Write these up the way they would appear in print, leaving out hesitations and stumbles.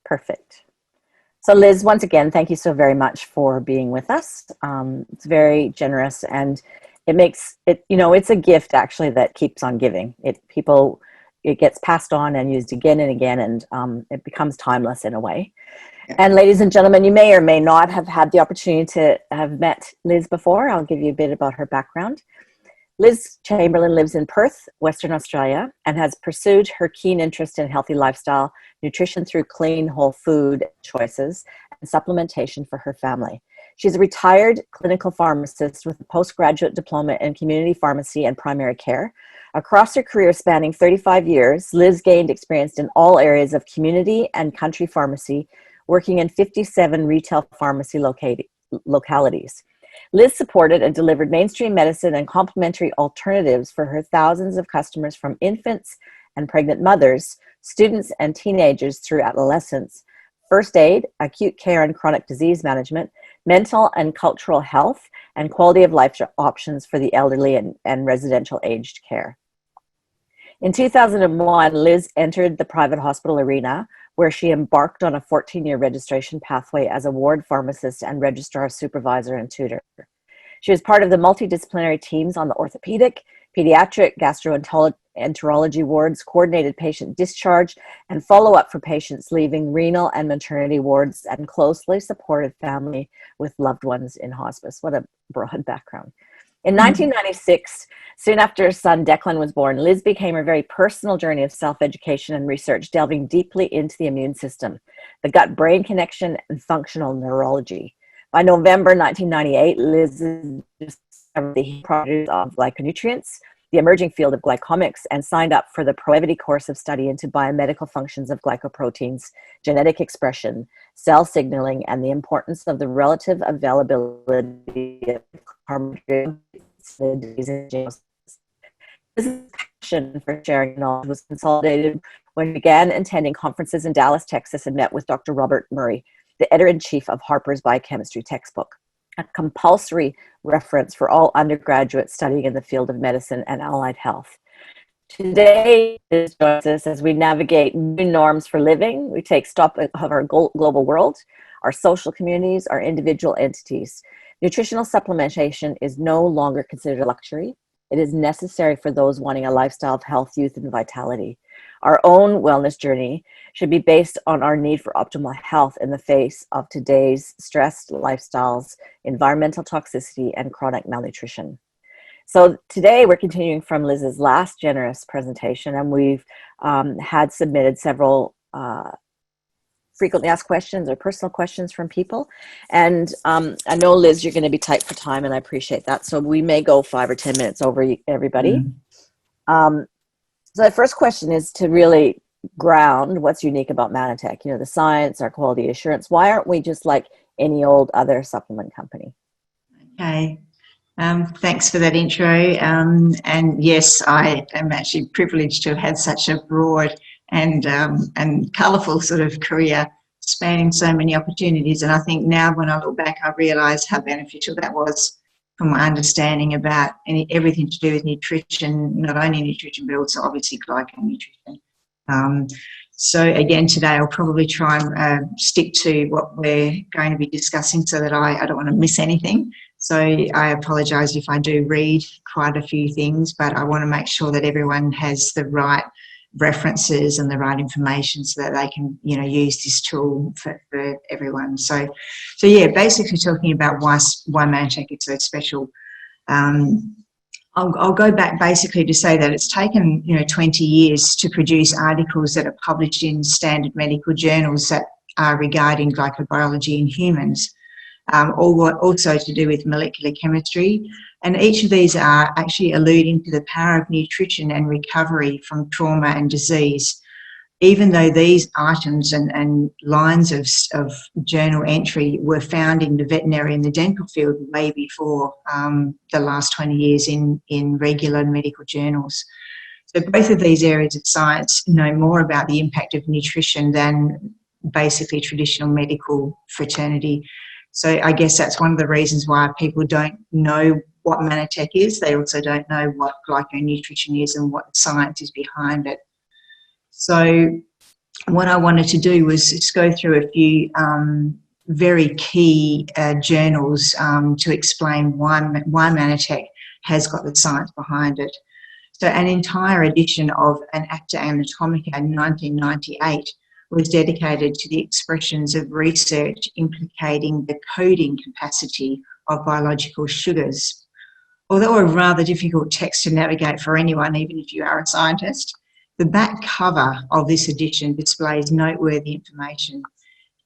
Perfect. So Liz, once again, thank you so very much for being with us. It's very generous, and it makes it, it's a gift actually that keeps on giving. It gets passed on and used again and again, and it becomes timeless in a way. And ladies and gentlemen, you may or may not have had the opportunity to have met Liz before. I'll give you a bit about her background. Liz Chamberlain lives in Perth, Western Australia, and has pursued her keen interest in healthy lifestyle, nutrition through clean, whole food choices, and supplementation for her family. She's a retired clinical pharmacist with a postgraduate diploma in community pharmacy and primary care. Across her career spanning 35 years, Liz gained experience in all areas of community and country pharmacy, working in 57 retail pharmacy localities. Liz supported and delivered mainstream medicine and complementary alternatives for her thousands of customers, from infants and pregnant mothers, students and teenagers through adolescence, first aid, acute care and chronic disease management, mental and cultural health, and quality of life options for the elderly and residential aged care. In 2001, Liz entered the private hospital arena, where she embarked on a 14-year registration pathway as a ward pharmacist and registrar supervisor and tutor. She was part of the multidisciplinary teams on the orthopedic, pediatric, gastroenterology wards, coordinated patient discharge, and follow-up for patients leaving renal and maternity wards, and closely supported family with loved ones in hospice. What a broad background. In 1996, soon after her son Declan was born, Liz began her very personal journey of self-education and research, delving deeply into the immune system, the gut-brain connection, and functional neurology. By November 1998, Liz discovered the properties of glyconutrients, the emerging field of glycomics, and signed up for the Proevity course of study into biomedical functions of glycoproteins, genetic expression, cell signaling, and the importance of the relative availability of carbohydrates. This passion for sharing knowledge was consolidated when she began attending conferences in Dallas, Texas, and met with Dr. Robert Murray, the editor-in-chief of Harper's Biochemistry textbook, a compulsory reference for all undergraduates studying in the field of medicine and allied health. Today, Liz joins us as we navigate new norms for living. We take stock of our global world, our social communities, our individual entities. Nutritional supplementation is no longer considered a luxury. It is necessary for those wanting a lifestyle of health, youth, and vitality. Our own wellness journey should be based on our need for optimal health in the face of today's stressed lifestyles, environmental toxicity, and chronic malnutrition. So today we're continuing from Liz's last generous presentation, and we've had submitted several frequently asked questions or personal questions from people. And I know, Liz, you're going to be tight for time, and I appreciate that. So we may go 5 or 10 minutes over everybody. So the first question is to really ground what's unique about Manatec, the science, our quality assurance. Why aren't we just like any old other supplement company? Okay. Thanks for that intro. And yes, I am actually privileged to have had such a broad and colourful sort of career spanning so many opportunities. And I think now when I look back, I realise how beneficial that was for my understanding about everything to do with nutrition, not only nutrition, but also obviously glyconutrition. So again, today I'll probably try and stick to what we're going to be discussing so that I don't want to miss anything. So I apologise if I do read quite a few things, but I want to make sure that everyone has the right references and the right information so that they can, use this tool for everyone. So yeah, basically talking about why Manatec is so special. I'll go back basically to say that it's taken 20 years to produce articles that are published in standard medical journals that are regarding glycobiology in humans. Also to do with molecular chemistry, and each of these are actually alluding to the power of nutrition and recovery from trauma and disease, even though these items and lines of journal entry were found in the veterinary and the dental field way before the last 20 years in regular medical journals. So both of these areas of science know more about the impact of nutrition than basically traditional medical fraternity. So I guess that's one of the reasons why people don't know what Manatec is. They also don't know what glyconutrition is and what science is behind it. So what I wanted to do was just go through a few very key journals to explain why Manatec has got the science behind it. So an entire edition of an Acta Anatomica in 1998 was dedicated to the expressions of research implicating the coding capacity of biological sugars. Although a rather difficult text to navigate for anyone, even if you are a scientist, the back cover of this edition displays noteworthy information.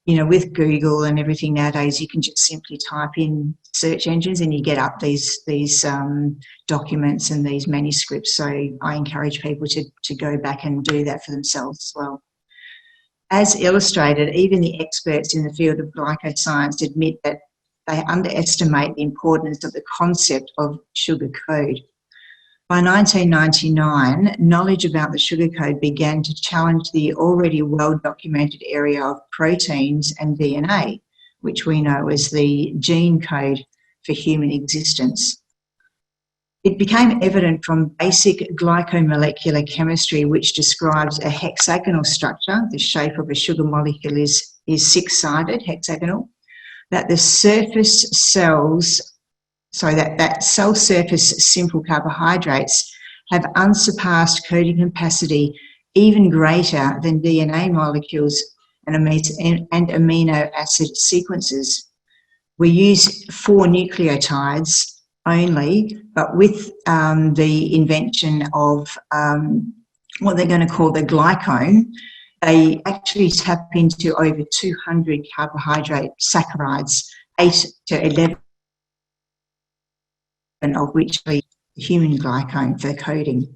You know, with Google and everything nowadays, you can just simply type in search engines and you get up these documents and these manuscripts. So I encourage people to go back and do that for themselves as well. As illustrated, even the experts in the field of glycoscience admit that they underestimate the importance of the concept of sugar code. By 1999, knowledge about the sugar code began to challenge the already well-documented area of proteins and DNA, which we know as the gene code for human existence. It became evident from basic glycomolecular chemistry, which describes a hexagonal structure. The shape of a sugar molecule is six-sided, hexagonal, that the surface cells, that cell surface simple carbohydrates have unsurpassed coding capacity even greater than DNA molecules and amino acid sequences. We use 4 nucleotides only, but with the invention of what they're going to call the glycone, they actually tap into over 200 carbohydrate saccharides, 8 to 11 of which are human glycone for coding.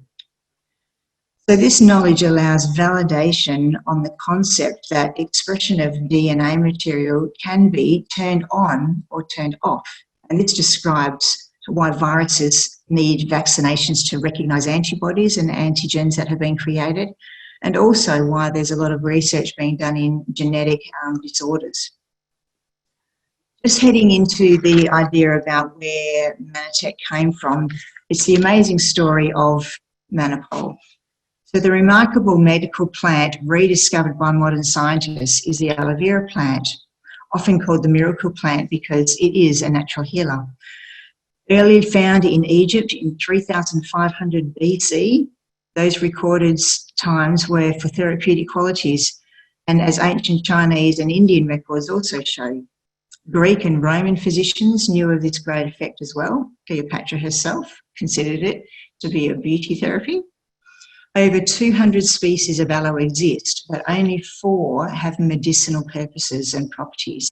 So this knowledge allows validation on the concept that expression of DNA material can be turned on or turned off. And this describes why viruses need vaccinations to recognise antibodies and antigens that have been created, and also why there's a lot of research being done in genetic disorders. Just heading into the idea about where Manatec came from, it's the amazing story of Manopole. So the remarkable medical plant rediscovered by modern scientists is the aloe vera plant, often called the miracle plant because it is a natural healer. Early found in Egypt in 3500 BC, those recorded times were for therapeutic qualities, and as ancient Chinese and Indian records also show. Greek and Roman physicians knew of this great effect as well. Cleopatra herself considered it to be a beauty therapy. Over 200 species of aloe exist, but only 4 have medicinal purposes and properties.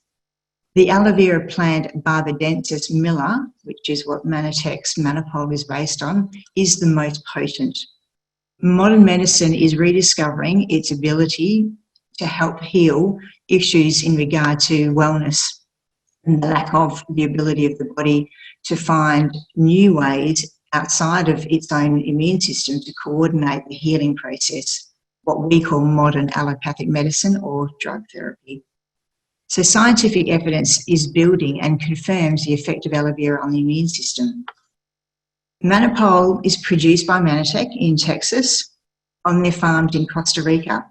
The aloe vera plant Barbadensis miller, which is what Manatec's Manopole is based on, is the most potent. Modern medicine is rediscovering its ability to help heal issues in regard to wellness and the lack of the ability of the body to find new ways outside of its own immune system to coordinate the healing process, what we call modern allopathic medicine or drug therapy. So scientific evidence is building and confirms the effect of aloe vera on the immune system. Manopole is produced by Manatec in Texas on their farms in Costa Rica.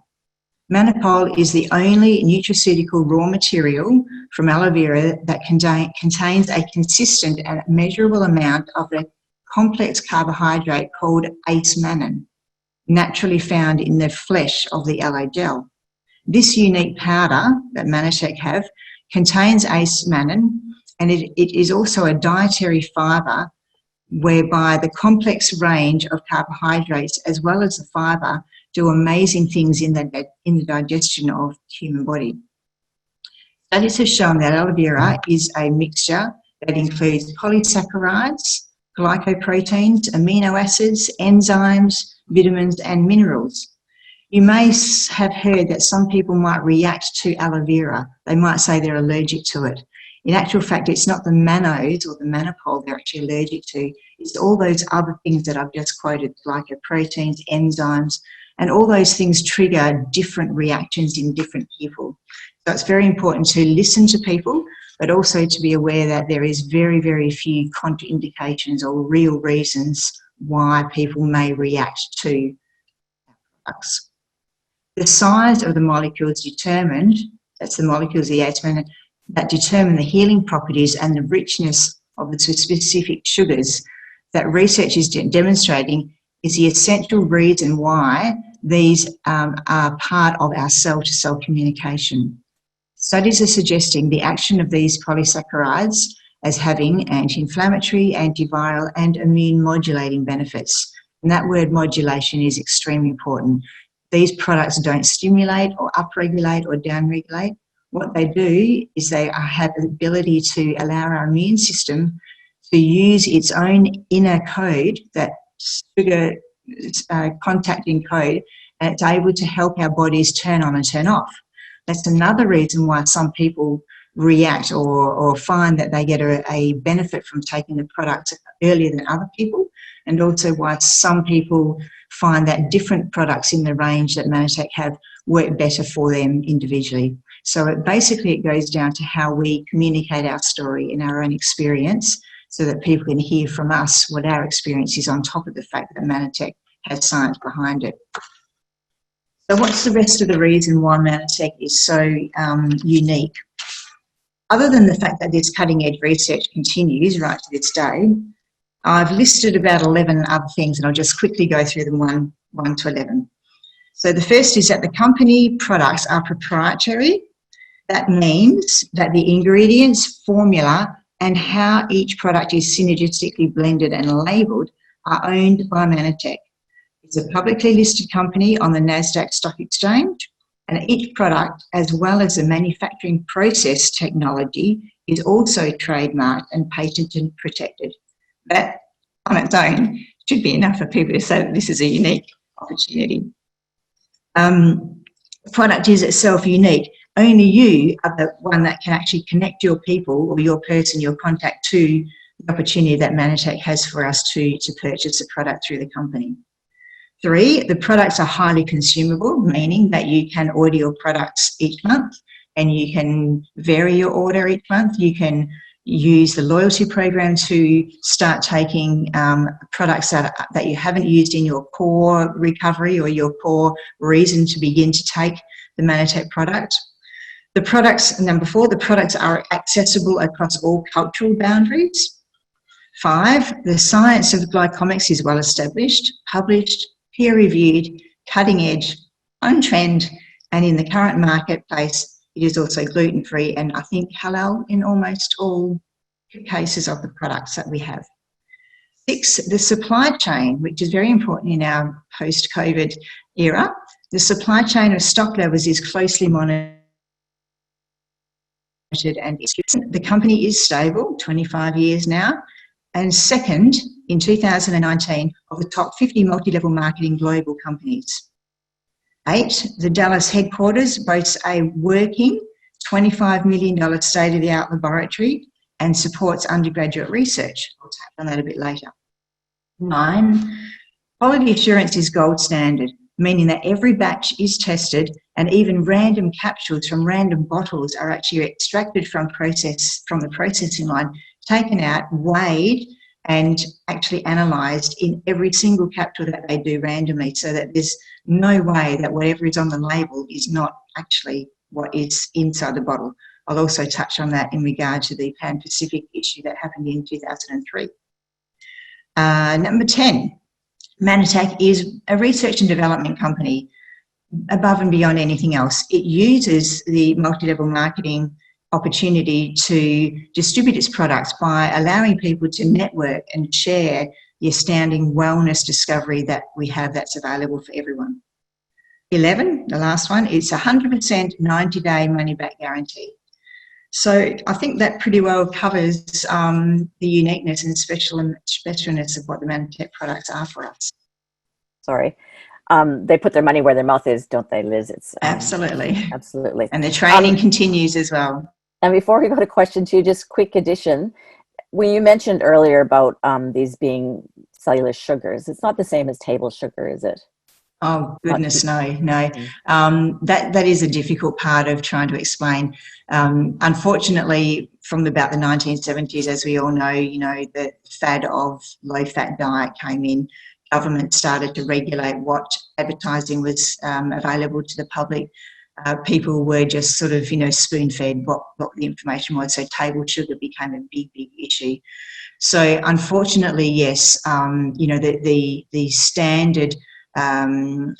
Manopole is the only nutraceutical raw material from aloe vera that contains a consistent and measurable amount of the complex carbohydrate called ace-mannan, naturally found in the flesh of the aloe gel. This unique powder that Manatec have contains ace-mannan, and it is also a dietary fibre whereby the complex range of carbohydrates as well as the fibre do amazing things in the digestion of the human body. Studies have shown that aloe vera is a mixture that includes polysaccharides, glycoproteins, amino acids, enzymes, vitamins and minerals. You may have heard that some people might react to aloe vera. They might say they're allergic to it. In actual fact, it's not the mannose or the Manopole they're actually allergic to. It's all those other things that I've just quoted, like proteins, enzymes, and all those things trigger different reactions in different people. So it's very important to listen to people, but also to be aware that there is very, very few contraindications or real reasons why people may react to products. The size of the molecules determined, that's the molecules of the atom, that determine the healing properties and the richness of the specific sugars that research is demonstrating is the essential reason why these are part of our cell-to-cell communication. Studies are suggesting the action of these polysaccharides as having anti-inflammatory, antiviral and immune modulating benefits. And that word modulation is extremely important. These products don't stimulate or upregulate or downregulate. What they do is they have the ability to allow our immune system to use its own inner code, that sugar contacting code, and it's able to help our bodies turn on and turn off. That's another reason why some people react or find that they get a benefit from taking the product earlier than other people, and also why some people find that different products in the range that Manatec have work better for them individually. So it goes down to how we communicate our story and our own experience, so that people can hear from us what our experience is, on top of the fact that Manatec has science behind it. So what's the rest of the reason why Manatec is so unique? Other than the fact that this cutting-edge research continues right to this day, I've listed about 11 other things, and I'll just quickly go through them one to 11. So the first is that the company products are proprietary. That means that the ingredients, formula, and how each product is synergistically blended and labelled are owned by Manatec. It's a publicly listed company on the NASDAQ stock exchange, and each product, as well as the manufacturing process technology, is also trademarked and patented and protected. That on its own should be enough for people to say that this is a unique opportunity. The product is itself unique. Only you are the one that can actually connect your people or your person, your contact, to the opportunity that Manatec has for us to purchase a product through the company. 3, the products are highly consumable, meaning that you can order your products each month and you can vary your order each month. You can use the loyalty program to start taking products that you haven't used in your core recovery or your core reason to begin to take the Manatec product. The products, number 4, the products are accessible across all cultural boundaries. 5, the science of glycomics is well established, published, peer-reviewed, cutting-edge, on trend, and in the current marketplace, it is also gluten-free and I think halal in almost all cases of the products that we have. 6, the supply chain, which is very important in our post-COVID era. The supply chain of stock levels is closely monitored, and the company is stable, 25 years now, and second in 2019 of the top 50 multi-level marketing global companies. 8, the Dallas headquarters boasts a working $25 million state-of-the-art laboratory and supports undergraduate research. I'll tap on that a bit later. 9, quality assurance is gold standard, meaning that every batch is tested and even random capsules from random bottles are actually extracted from the processing line, taken out, weighed, and actually analysed in every single capsule that they do randomly, so that there's no way that whatever is on the label is not actually what is inside the bottle. I'll also touch on that in regard to the Pan-Pacific issue that happened in 2003. Number 10, Manatec is a research and development company above and beyond anything else. It uses the multi-level marketing opportunity to distribute its products by allowing people to network and share the astounding wellness discovery that we have that's available for everyone. 11, the last one, it's 100% 90-day money-back guarantee. So I think that pretty well covers the uniqueness and specialness of what the Manatec products are for us. Sorry. They put their money where their mouth is, don't they, Liz? It's absolutely. Absolutely. And the training continues as well. And before we go to question 2, just quick addition. When you mentioned earlier about these being cellulose sugars, it's not the same as table sugar, is it? Oh, goodness, no. That is a difficult part of trying to explain. Unfortunately, from about the 1970s, as we all know, the fad of low-fat diet came in, government started to regulate what advertising was available to the public, people were just sort of, spoon-fed what the information was. So table sugar became a big, big issue. So unfortunately, yes, the standard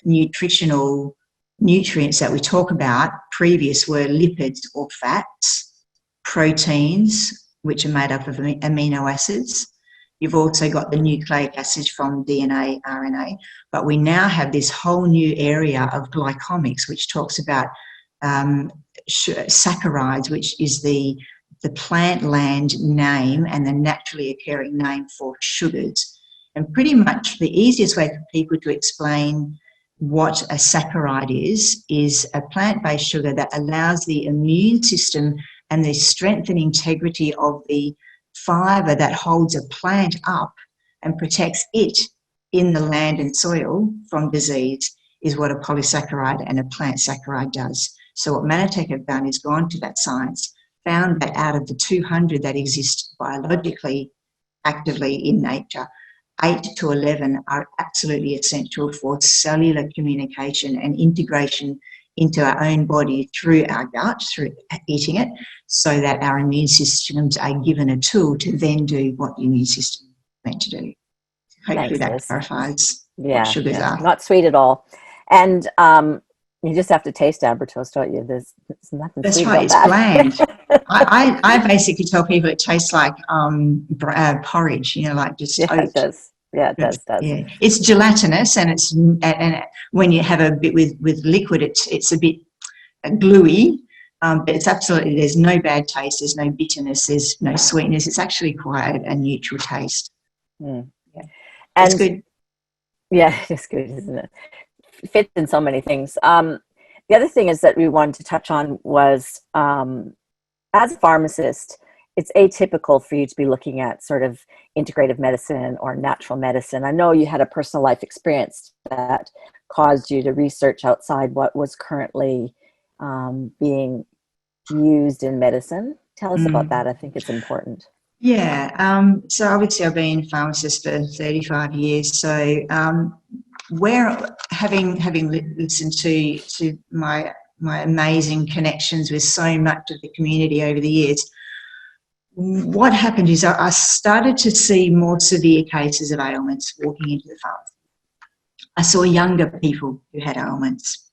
nutritional nutrients that we talk about previous were lipids or fats, proteins, which are made up of amino acids. You've also got the nucleic acids from DNA, RNA, but we now have this whole new area of glycomics, which talks about saccharides, which is the plant land name and the naturally occurring name for sugars. And pretty much the easiest way for people to explain what a saccharide is a plant-based sugar that allows the immune system and the strength and integrity of the fibre that holds a plant up and protects it in the land and soil from disease is what a polysaccharide and a plant saccharide does. So what Manatec have done is gone to that science, found that out of the 200 that exist biologically actively in nature, 8 to 11 are absolutely essential for cellular communication and integration into our own body through our gut, through eating it, so that our immune systems are given a tool to then do what the immune system is meant to do. Hopefully that clarifies what sugars are. Not sweet at all. And you just have to taste Amber-Toast, don't you? There's nothing sweet about that. That's right, it's bland. I basically tell people it tastes like porridge, like just oat. It does. Yeah, it does. Yeah. It's gelatinous, and when you have a bit with liquid, it's a bit gluey, but it's absolutely, there's no bad taste, there's no bitterness, there's no sweetness. It's actually quite a neutral taste. Mm. Yeah. And it's good. Yeah, it's good, isn't it? Fits in so many things. The other thing is that we wanted to touch on was, as a pharmacist, it's atypical for you to be looking at sort of integrative medicine or natural medicine. I know you had a personal life experience that caused you to research outside what was currently being used in medicine. Tell us about that. I think it's important. Yeah. So obviously I've been a pharmacist for 35 years. So where having listened to my amazing connections with so much of the community over the years, what happened is I started to see more severe cases of ailments walking into the pharmacy. I saw younger people who had ailments.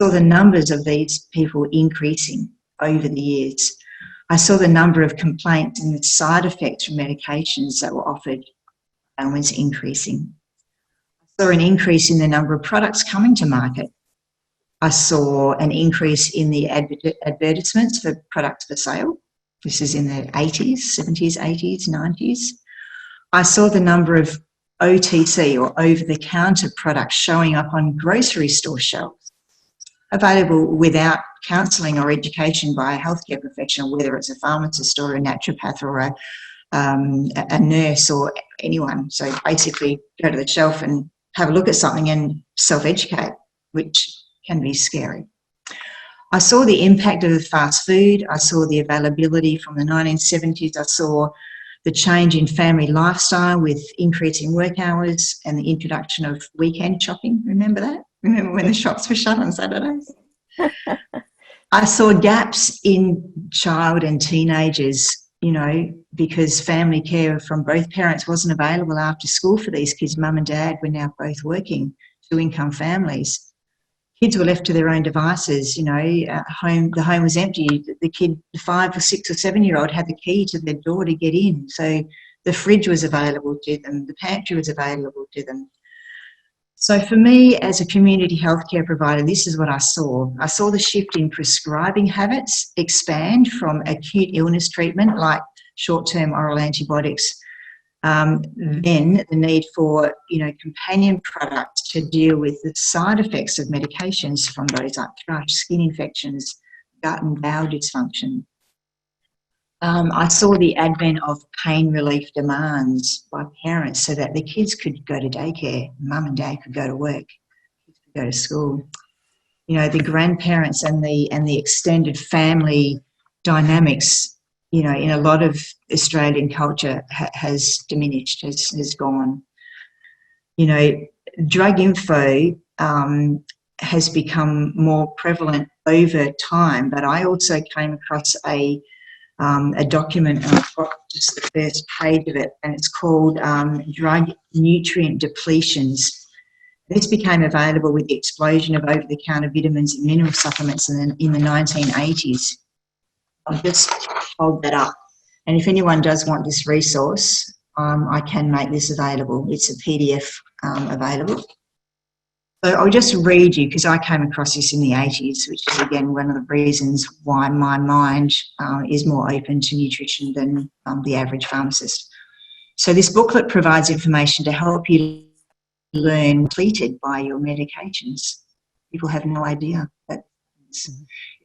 I saw the numbers of these people increasing over the years. I saw the number of complaints and the side effects from medications that were offered, ailments increasing. I saw an increase in the number of products coming to market. I saw an increase in the advertisements for products for sale. This is in the 80s, 70s, 80s, 90s. I saw the number of OTC or over-the-counter products showing up on grocery store shelves, available without counselling or education by a healthcare professional, whether it's a pharmacist or a naturopath or a nurse or anyone. So basically go to the shelf and have a look at something and self-educate, which can be scary. I saw the impact of fast food. I saw the availability from the 1970s. I saw the change in family lifestyle with increasing work hours and the introduction of weekend shopping. Remember that? Remember when the shops were shut on Saturdays? I saw gaps in child and teenagers, because family care from both parents wasn't available after school for these kids. Mum and dad were now both working, two-income families. Kids were left to their own devices, the home was empty. The kid, the 5 or 6 or 7-year-old, had the key to their door to get in. So the fridge was available to them, the pantry was available to them. So for me, as a community healthcare provider, this is what I saw. I saw the shift in prescribing habits expand from acute illness treatment, like short-term oral antibiotics, then the need for, companion products to deal with the side effects of medications from those like thrush, skin infections, gut and bowel dysfunction. I saw the advent of pain relief demands by parents so that the kids could go to daycare, mum and dad could go to work, kids could go to school. The grandparents and the extended family dynamics, in a lot of Australian culture has diminished, has gone. you know, drug info has become more prevalent over time, but I also came across a document, and I've got just the first page of it, and it's called Drug Nutrient Depletions. This became available with the explosion of over-the-counter vitamins and mineral supplements in the 1980s. I'll just hold that up. And if anyone does want this resource, I can make this available. It's a PDF available. So I'll just read you, because I came across this in the 80s, which is, again, one of the reasons why my mind is more open to nutrition than the average pharmacist. So this booklet provides information to help you learn depleted by your medications. People have no idea that.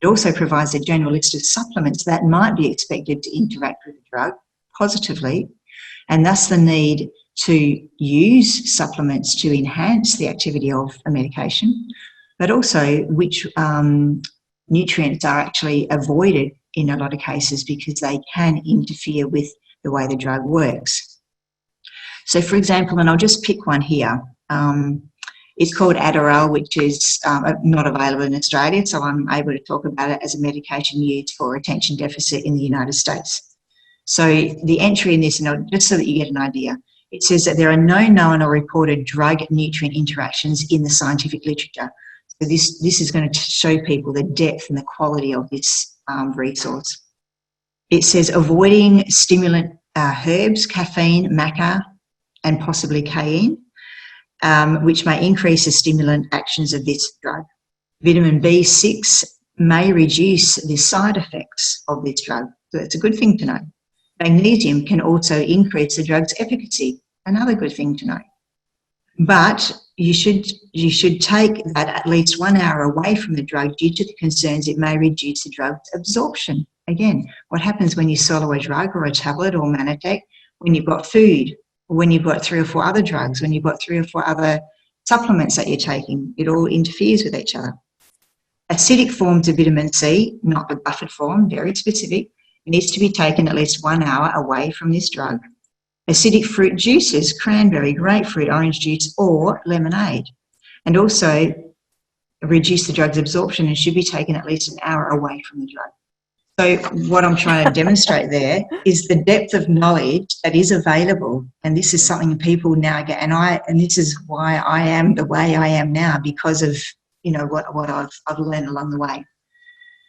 It also provides a general list of supplements that might be expected to interact with the drug positively, and thus the need to use supplements to enhance the activity of a medication, but also which nutrients are actually avoided in a lot of cases because they can interfere with the way the drug works. So, for example, and I'll just pick one here, it's called Aloe, which is not available in Australia, so I'm able to talk about it as a medication used for attention deficit in the United States. So the entry in this, and just so that you get an idea, it says that there are no known or reported drug-nutrient interactions in the scientific literature. So this is going to show people the depth and the quality of this resource. It says avoiding stimulant herbs, caffeine, maca, and possibly cayenne, which may increase the stimulant actions of this drug. Vitamin B6 may reduce the side effects of this drug, so that's a good thing to know. Magnesium can also increase the drug's efficacy, another good thing to know. But you should take that at least 1 hour away from the drug due to the concerns it may reduce the drug's absorption. Again, what happens when you swallow a drug or a tablet or Manatec? When you've got food, or when you've got 3 or 4 other drugs, when you've got 3 or 4 other supplements that you're taking, it all interferes with each other. Acidic forms of vitamin C, not the buffered form, very specific, needs to be taken at least 1 hour away from this drug. Acidic fruit juices, cranberry, grapefruit, orange juice, or lemonade, and also reduce the drug's absorption and should be taken at least an hour away from the drug. So what I'm trying to demonstrate there is the depth of knowledge that is available, and this is something people now get, and this is why I am the way I am now, because of what I've learned along the way.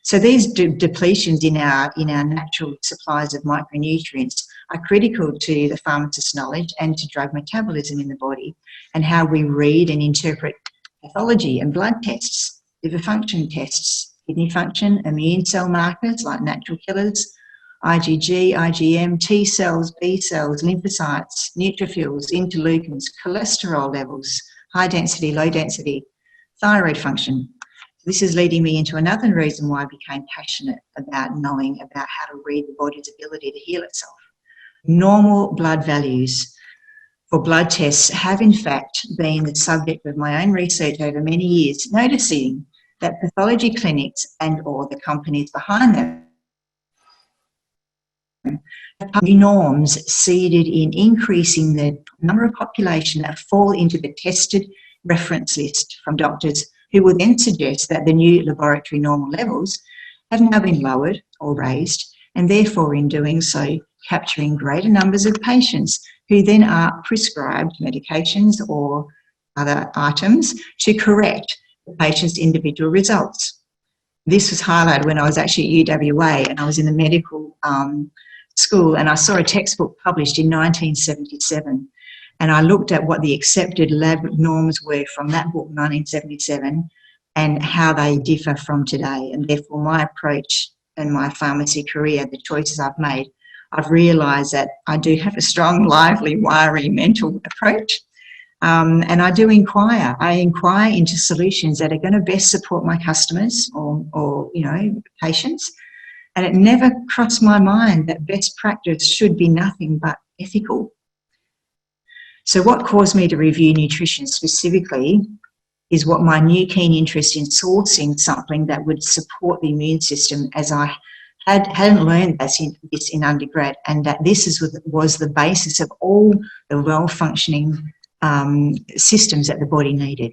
So these depletions in our natural supplies of micronutrients are critical to the pharmacist's knowledge and to drug metabolism in the body, and how we read and interpret pathology and blood tests, liver function tests, kidney function, immune cell markers like natural killers, IgG, IgM, T cells, B cells, lymphocytes, neutrophils, interleukins, cholesterol levels, high density, low density, thyroid function. This is leading me into another reason why I became passionate about knowing about how to read the body's ability to heal itself. Normal blood values for blood tests have in fact been the subject of my own research over many years, noticing that pathology clinics and or the companies behind them have norms seeded in increasing the number of population that fall into the tested reference list from doctors, who will then suggest that the new laboratory normal levels have now been lowered or raised, and therefore in doing so capturing greater numbers of patients who then are prescribed medications or other items to correct the patient's individual results. This was highlighted when I was actually at UWA and I was in the medical school, and I saw a textbook published in 1977. And I looked at what the accepted lab norms were from that book, 1977, and how they differ from today. And therefore my approach and my pharmacy career, the choices I've made, I've realised that I do have a strong, lively, wiry mental approach. And I do inquire. I inquire into solutions that are going to best support my customers or patients. And it never crossed my mind that best practice should be nothing but ethical. So what caused me to review nutrition specifically is what my new keen interest in sourcing something that would support the immune system, as I hadn't learned this in undergrad, and that this was the basis of all the well-functioning systems that the body needed.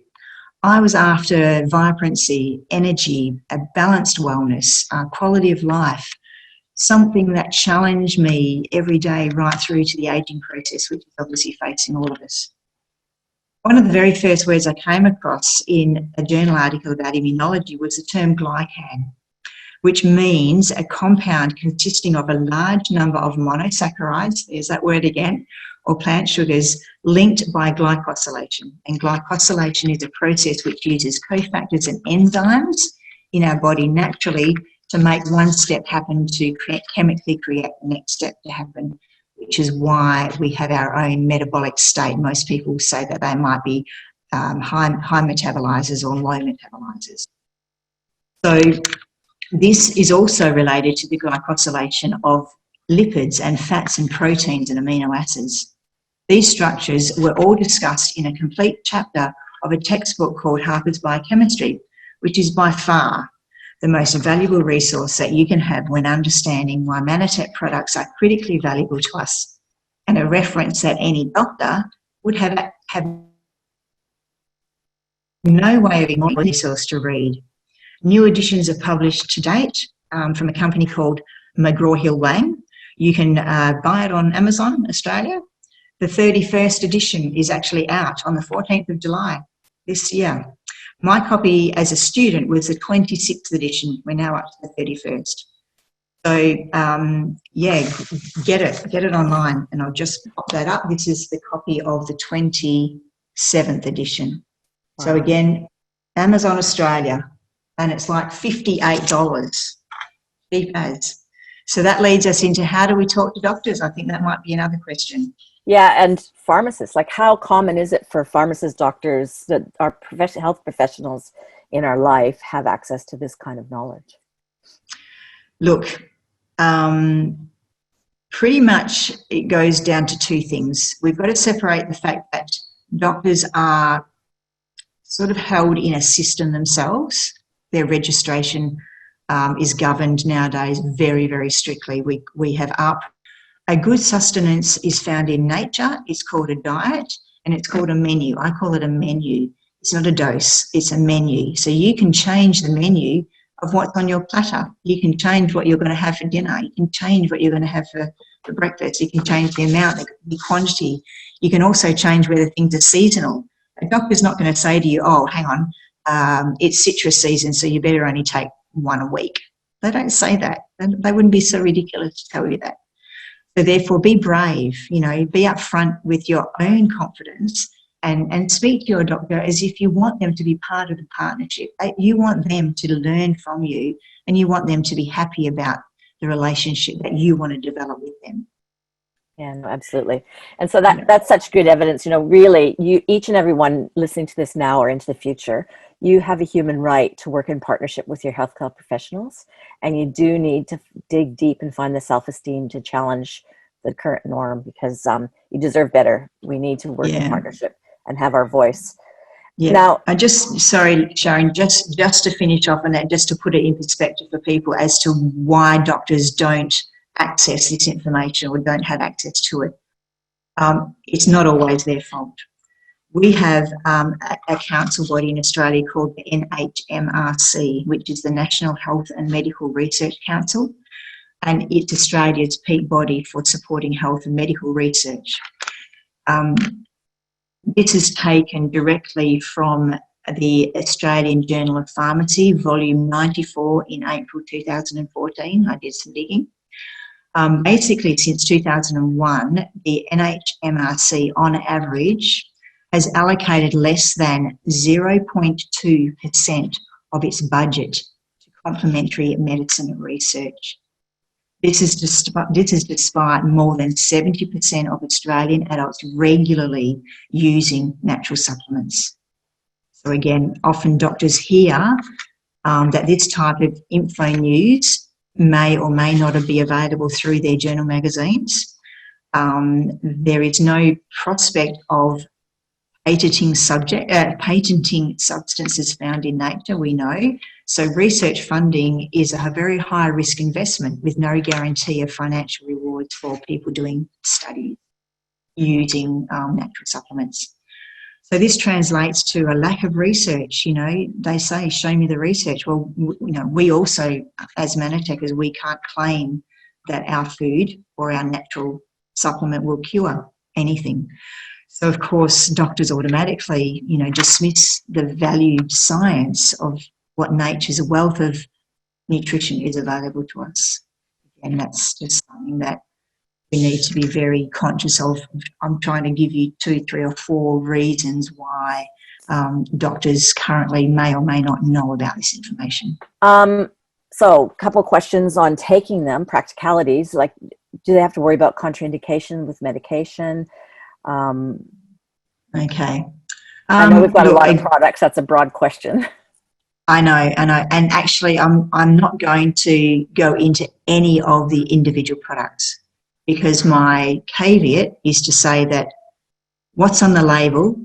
I was after vibrancy, energy, a balanced wellness, quality of life, something that challenged me every day right through to the aging process, which is obviously facing all of us. One of the very first words I came across in a journal article about immunology was the term glycan, which means a compound consisting of a large number of monosaccharides, there's that word again, or plant sugars linked by glycosylation. And glycosylation is a process which uses cofactors and enzymes in our body naturally to make one step happen to chemically create the next step to happen, which is why we have our own metabolic state. Most people say that they might be high metabolizers or low metabolizers. So this is also related to the glycosylation of lipids and fats and proteins and amino acids. These structures were all discussed in a complete chapter of a textbook called Harper's Biochemistry, which is by far the most valuable resource that you can have when understanding why Manatec products are critically valuable to us, and a reference that any doctor would have no way of ignoring this resource to read. New editions are published to date from a company called McGraw-Hill Lang. You can buy it on Amazon Australia. The 31st edition is actually out on the 14th of July this year. My copy as a student was the 26th edition. We're now up to the 31st. So, yeah, get it online. And I'll just pop that up. This is the copy of the 27th edition. Wow. So again, Amazon Australia, and it's like $58. Cheap as. So that leads us into, how do we talk to doctors? I think that might be another question. Yeah, and pharmacists, like how common is it for pharmacists, doctors, that are health professionals in our life have access to this kind of knowledge? Look, pretty much it goes down to two things. We've got to separate the fact that doctors are sort of held in a system themselves. Their registration is governed nowadays very, very strictly. We have a good sustenance is found in nature. It's called a diet, and it's called a menu. I call it a menu. It's not a dose, it's a menu. So you can change the menu of what's on your platter. You can change what you're going to have for dinner. You can change what you're going to have for breakfast. You can change the amount, the quantity. You can also change whether things are seasonal. A doctor's not going to say to you, oh, hang on, it's citrus season, so you better only take one a week. They don't say that. They wouldn't be so ridiculous to tell you that. So therefore, be brave, be upfront with your own confidence and speak to your doctor as if you want them to be part of the partnership. You want them to learn from you, and you want them to be happy about the relationship that you want to develop with them. Yeah, no, absolutely. And so that's such good evidence. Really, each and every one listening to this now or into the future, you have a human right to work in partnership with your healthcare professionals, and you do need to dig deep and find the self-esteem to challenge the current norm, because you deserve better. We need to work in partnership and have our voice. Yeah. Now, sorry, Sharon, just to finish off on that, just to put it in perspective for people as to why doctors don't access this information or don't have access to it. It's not always their fault. We have a council body in Australia called the NHMRC, which is the National Health and Medical Research Council, and it's Australia's peak body for supporting health and medical research. This is taken directly from the Australian Journal of Pharmacy, volume 94 in April 2014. I did some digging. Basically, since 2001, the NHMRC, on average, has allocated less than 0.2% of its budget to complementary medicine research. This is despite more than 70% of Australian adults regularly using natural supplements. So again, often doctors hear that this type of info news may or may not be available through their journal magazines. There is no prospect of patenting substances found in nature, we know. So research funding is a very high risk investment with no guarantee of financial rewards for people doing studies using natural supplements. So this translates to a lack of research. You know, they say, show me the research. Well, you know, we also, as Manatecers, we can't claim that our food or our natural supplement will cure anything. So, of course, doctors automatically, you know, dismiss the valued science of what nature's wealth of nutrition is available to us. And that's just something that we need to be very conscious of. I'm trying to give you 2, 3 or 4 reasons why doctors currently may or may not know about this information. So a couple of questions on taking them, practicalities, like do they have to worry about contraindication with medication? Okay. I know we've got a lot of products. That's a broad question. I know. And actually, I'm not going to go into any of the individual products, because my caveat is to say that what's on the label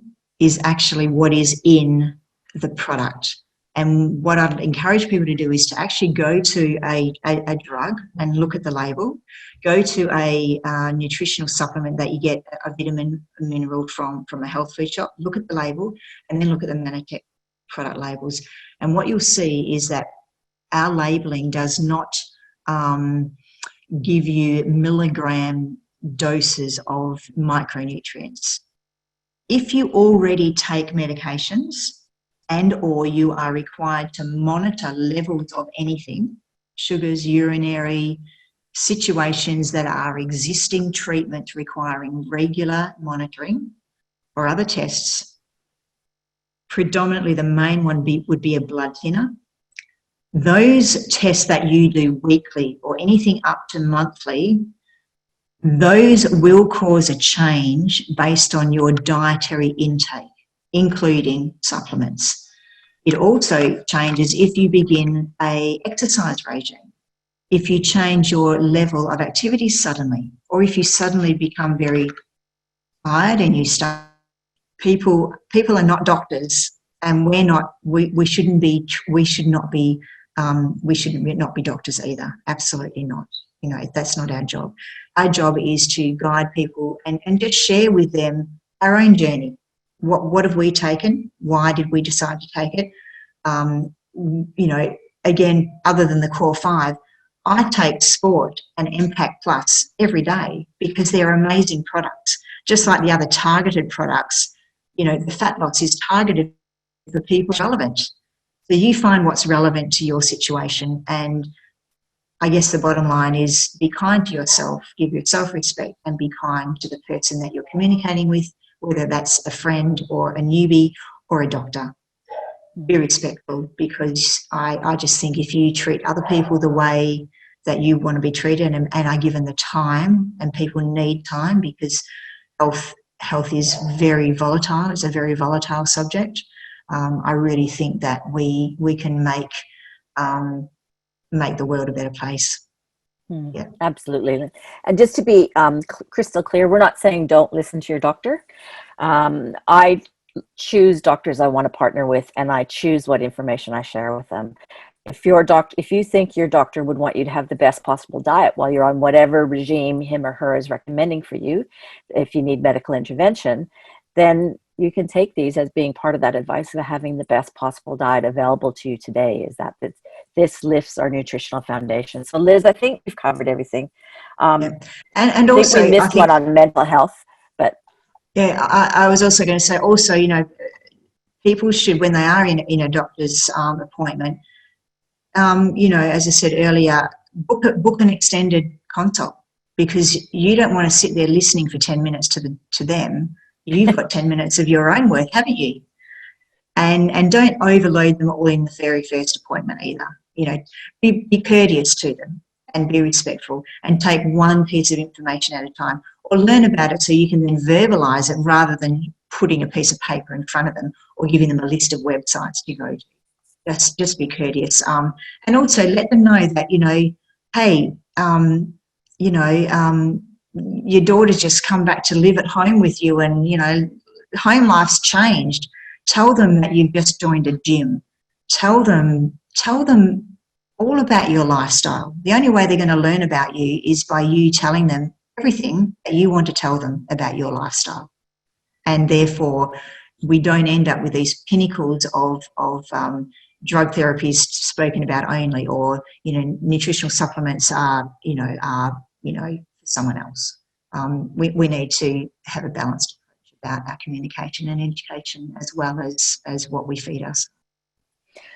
is actually what is in the product. And what I'd encourage people to do is to actually go to a drug and look at the label, go to a nutritional supplement that you get a vitamin, a mineral from a health food shop, look at the label, and then look at the Manatec product labels. And what you'll see is that our labeling does not give you milligram doses of micronutrients. If you already take medications and or you are required to monitor levels of anything, sugars, urinary, situations that are existing treatments requiring regular monitoring or other tests, predominantly the main one would be a blood thinner. Those tests that you do weekly or anything up to monthly, those will cause a change based on your dietary intake, including supplements. It also changes if you begin an exercise regime, if you change your level of activity suddenly, or if you suddenly become very tired and you start. People are not doctors, and we should not be doctors either. Absolutely not. You know, that's not our job. Our job is to guide people and just share with them our own journey. What have we taken? Why did we decide to take it? You know, again, other than the core 5, I take Sport and Impact Plus every day because they're amazing products. Just like the other targeted products, you know, the fat loss is targeted for people relevant. So you find what's relevant to your situation, and I guess the bottom line is be kind to yourself, give yourself respect, and be kind to the person that you're communicating with, whether that's a friend or a newbie or a doctor. Be respectful, because I just think if you treat other people the way that you want to be treated and are given the time, and people need time because health is very volatile. It's a very volatile subject. I really think that we can make the world a better place. Yeah, absolutely. And just to be crystal clear, we're not saying don't listen to your doctor. I choose doctors I want to partner with, and I choose what information I share with them. If you think your doctor would want you to have the best possible diet while you're on whatever regime him or her is recommending for you, if you need medical intervention, then you can take these as being part of that advice of having the best possible diet available to you today. Is that this lifts our nutritional foundation. So Liz, I think we've covered everything. And also, I think we missed one on mental health, but yeah, I was also going to say, also, you know, people should, when they are in a doctor's appointment, you know, as I said earlier, book an extended consult, because you don't want to sit there listening for 10 minutes to them. You've got 10 minutes of your own work, haven't you? And don't overload them all in the very first appointment either. You know, be courteous to them and be respectful, and take one piece of information at a time, or learn about it so you can then verbalise it rather than putting a piece of paper in front of them or giving them a list of websites to go to. Just be courteous. And also let them know that, you know, hey, you know, your daughter's just come back to live at home with you, and, you know, home life's changed. Tell them that you've just joined a gym. Tell them all about your lifestyle. The only way they're going to learn about you is by you telling them everything that you want to tell them about your lifestyle. And therefore, we don't end up with these pinnacles of drug therapies spoken about only, or nutritional supplements are for someone else. We need to have a balanced approach about our communication and education, as well as what we feed us.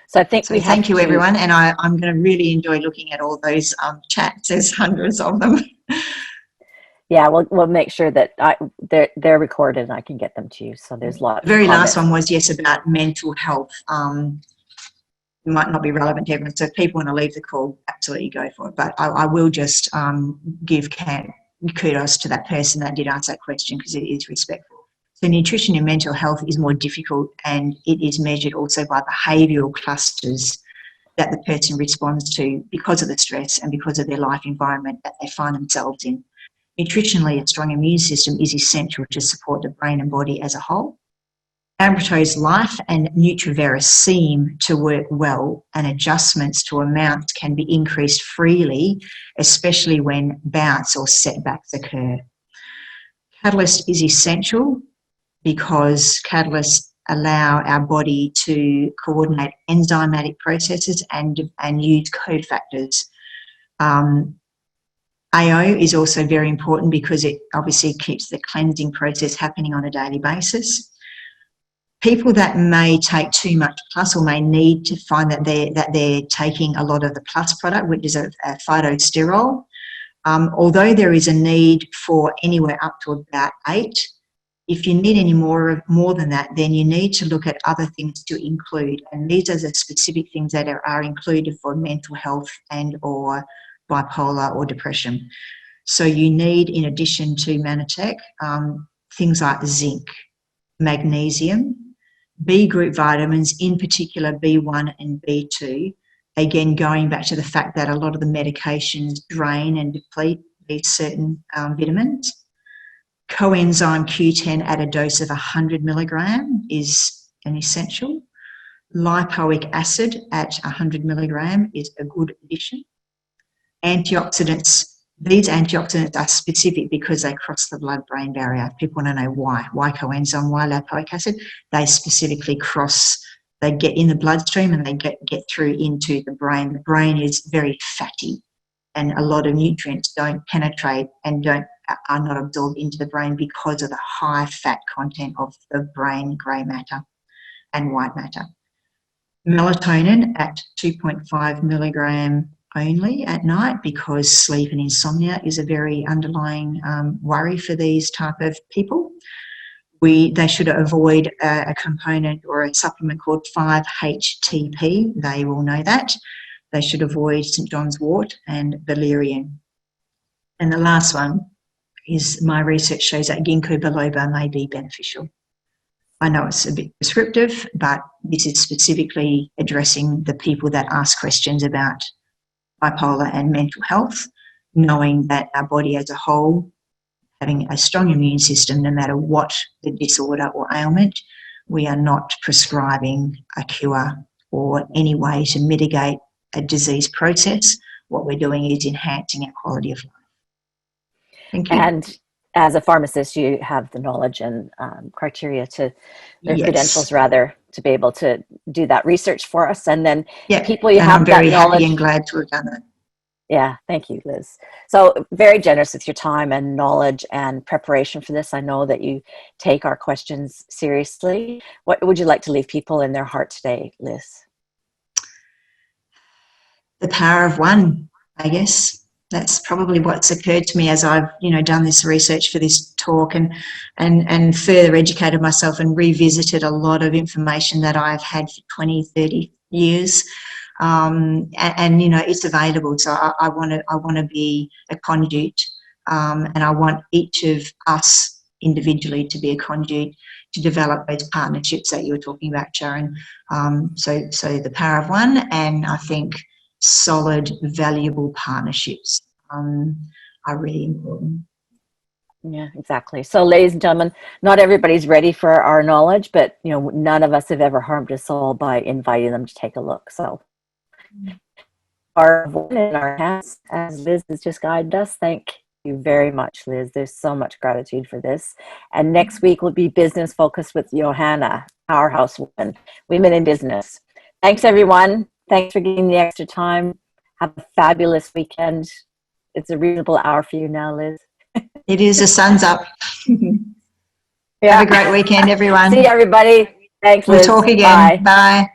So I think we have thank you, everyone, and I'm going to really enjoy looking at all those chats. There's hundreds of them. Yeah, we'll make sure that they're recorded and I can get them to you. So there's lots. The very last one was, yes, about mental health. Might not be relevant to everyone, so if people want to leave the call, absolutely go for it. But I will just give kudos to that person that did answer that question, because it is respectful. So nutrition in mental health is more difficult, and it is measured also by behavioural clusters that the person responds to because of the stress and because of their life environment that they find themselves in. Nutritionally, a strong immune system is essential to support the brain and body as a whole. Ambrito's Life and Nutri-Vera seem to work well, and adjustments to amounts can be increased freely, especially when bouts or setbacks occur. Catalyst is essential because catalysts allow our body to coordinate enzymatic processes and use cofactors. AO is also very important because it obviously keeps the cleansing process happening on a daily basis. People that may take too much plus, or may need to find that they're taking a lot of the plus product, which is a phytosterol, although there is a need for anywhere up to about 8, if you need any more than that, then you need to look at other things to include. And these are the specific things that are included for mental health and or bipolar or depression. So you need, in addition to Manatec, things like zinc, magnesium, B group vitamins, in particular B1 and B2. Again, going back to the fact that a lot of the medications drain and deplete these certain vitamins. Coenzyme Q10 at a dose of 100 milligram is an essential. Lipoic acid at 100 milligram is a good addition. Antioxidants, these antioxidants are specific because they cross the blood-brain barrier. People want to know why. Why coenzyme, why lipoic acid? They specifically cross, they get in the bloodstream and they get through into the brain. The brain is very fatty, and a lot of nutrients don't penetrate and are not absorbed into the brain because of the high fat content of the brain grey matter and white matter. Melatonin at 2.5 milligram only at night, because sleep and insomnia is a very underlying worry for these type of people. They should avoid a component or a supplement called 5-HTP. They will know that. They should avoid St. John's wort and valerian. And the last one is, my research shows that ginkgo biloba may be beneficial. I know it's a bit prescriptive, but this is specifically addressing the people that ask questions about bipolar and mental health, knowing that our body as a whole, having a strong immune system, no matter what the disorder or ailment, we are not prescribing a cure or any way to mitigate a disease process. What we're doing is enhancing our quality of life. Thank you. And as a pharmacist, you have the knowledge and criteria to, their credentials rather, to be able to do that research for us. And then people you have I'm very happy and glad to have done that. Yeah, thank you, Liz. So very generous with your time and knowledge and preparation for this. I know that you take our questions seriously. What would you like to leave people in their heart today, Liz? The power of one, I guess. That's probably what's occurred to me as I've, done this research for this talk and further educated myself and revisited a lot of information that I've had for 20, 30 years. It's available. So I want to be a conduit, and I want each of us individually to be a conduit to develop those partnerships that you were talking about, Sharon. So the power of one, and I think solid, valuable partnerships are really important. Yeah, exactly. So, ladies and gentlemen, not everybody's ready for our knowledge, but none of us have ever harmed a soul by inviting them to take a look. So, our one in our hands, as Liz has just guided us. Thank you very much, Liz. There's so much gratitude for this. And next week will be business focused with Johanna, powerhouse woman, women in business. Thanks, everyone. Thanks for giving the extra time. Have a fabulous weekend. It's a reasonable hour for you now, Liz. It is, the sun's up. Yeah. Have a great weekend, everyone. See you, everybody. Thanks, We'll Liz. talk again. Bye. Bye.